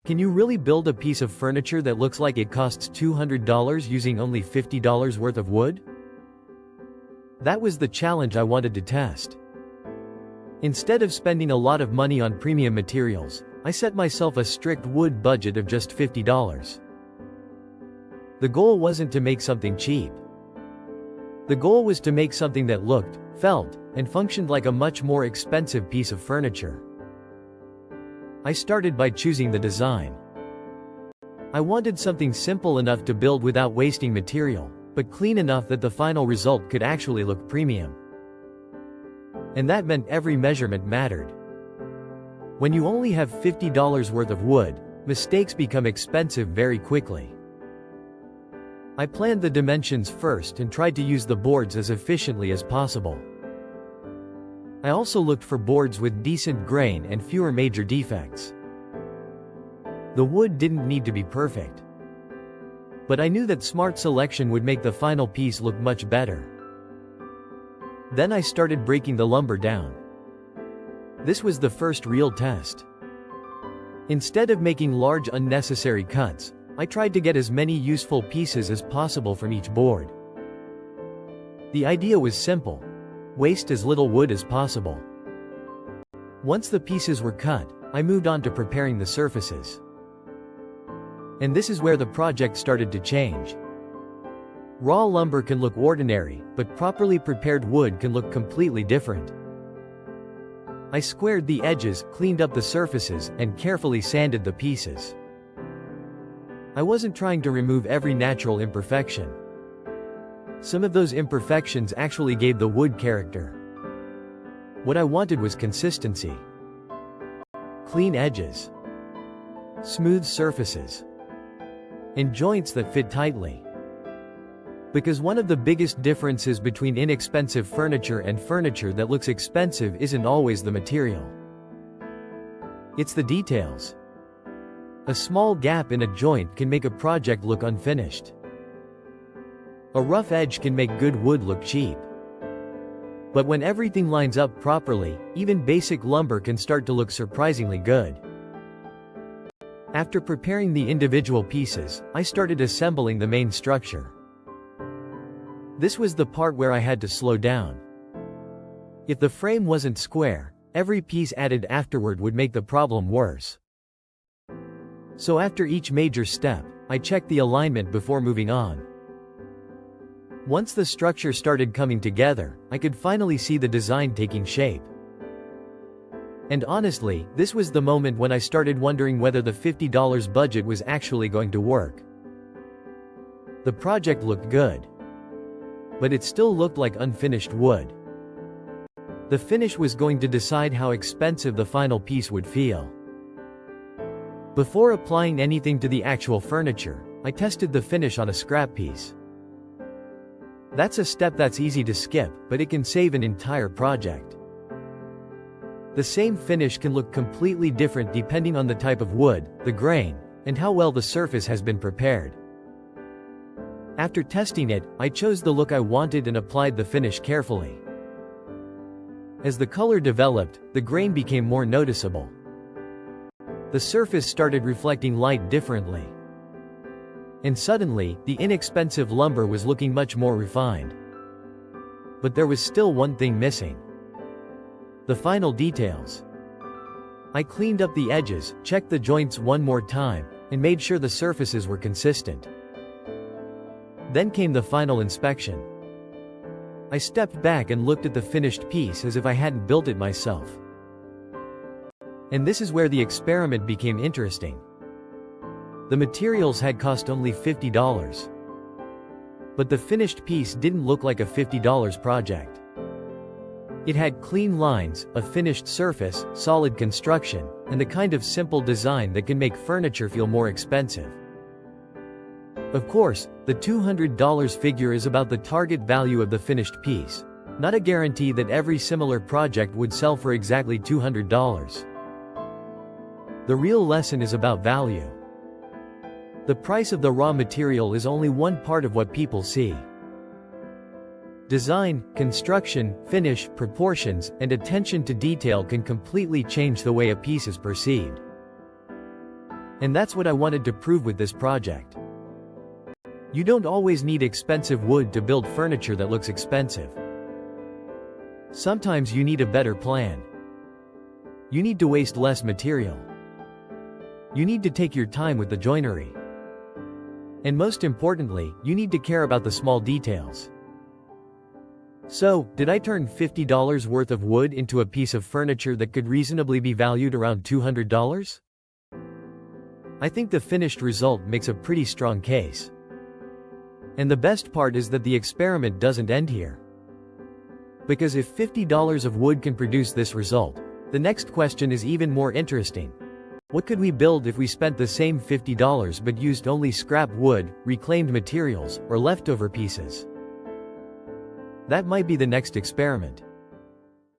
Can you really build a piece of furniture that looks like it costs $200 using only $50 worth of wood? That was the challenge I wanted to test. Instead of spending a lot of money on premium materials, I set myself a strict wood budget of just $50. The goal wasn't to make something cheap. The goal was to make something that looked, felt, and functioned like a much more expensive piece of furniture. I started by choosing the design. I wanted something simple enough to build without wasting material, but clean enough that the final result could actually look premium. And that meant every measurement mattered. When you only have $50 worth of wood, mistakes become expensive very quickly. I planned the dimensions first and tried to use the boards as efficiently as possible. I also looked for boards with decent grain and fewer major defects. The wood didn't need to be perfect. But I knew that smart selection would make the final piece look much better. Then I started breaking the lumber down. This was the first real test. Instead of making large unnecessary cuts, I tried to get as many useful pieces as possible from each board. The idea was simple: waste as little wood as possible. Once the pieces were cut, I moved on to preparing the surfaces. And this is where the project started to change. Raw lumber can look ordinary, but properly prepared wood can look completely different. I squared the edges, cleaned up the surfaces, and carefully sanded the pieces. I wasn't trying to remove every natural imperfection. Some of those imperfections actually gave the wood character. What I wanted was consistency. Clean edges. Smooth surfaces. And joints that fit tightly. Because one of the biggest differences between inexpensive furniture and furniture that looks expensive isn't always the material. It's the details. A small gap in a joint can make a project look unfinished. A rough edge can make good wood look cheap. But when everything lines up properly, even basic lumber can start to look surprisingly good. After preparing the individual pieces, I started assembling the main structure. This was the part where I had to slow down. If the frame wasn't square, every piece added afterward would make the problem worse. So after each major step, I checked the alignment before moving on. Once the structure started coming together, I could finally see the design taking shape. And honestly, this was the moment when I started wondering whether the $50 budget was actually going to work. The project looked good. But it still looked like unfinished wood. The finish was going to decide how expensive the final piece would feel. Before applying anything to the actual furniture, I tested the finish on a scrap piece. That's a step that's easy to skip, but it can save an entire project. The same finish can look completely different depending on the type of wood, the grain, and how well the surface has been prepared. After testing it, I chose the look I wanted and applied the finish carefully. As the color developed, the grain became more noticeable. The surface started reflecting light differently. And suddenly, the inexpensive lumber was looking much more refined. But there was still one thing missing. The final details. I cleaned up the edges, checked the joints one more time, and made sure the surfaces were consistent. Then came the final inspection. I stepped back and looked at the finished piece as if I hadn't built it myself. And this is where the experiment became interesting. The materials had cost only $50. But the finished piece didn't look like a $50 project. It had clean lines, a finished surface, solid construction, and the kind of simple design that can make furniture feel more expensive. Of course, the $200 figure is about the target value of the finished piece, not a guarantee that every similar project would sell for exactly $200. The real lesson is about value. The price of the raw material is only one part of what people see. Design, construction, finish, proportions, and attention to detail can completely change the way a piece is perceived. And that's what I wanted to prove with this project. You don't always need expensive wood to build furniture that looks expensive. Sometimes you need a better plan. You need to waste less material. You need to take your time with the joinery. And most importantly, you need to care about the small details. So, did I turn $50 worth of wood into a piece of furniture that could reasonably be valued around $200? I think the finished result makes a pretty strong case. And the best part is that the experiment doesn't end here. Because if $50 of wood can produce this result, the next question is even more interesting. What could we build if we spent the same $50 but used only scrap wood, reclaimed materials, or leftover pieces? That might be the next experiment.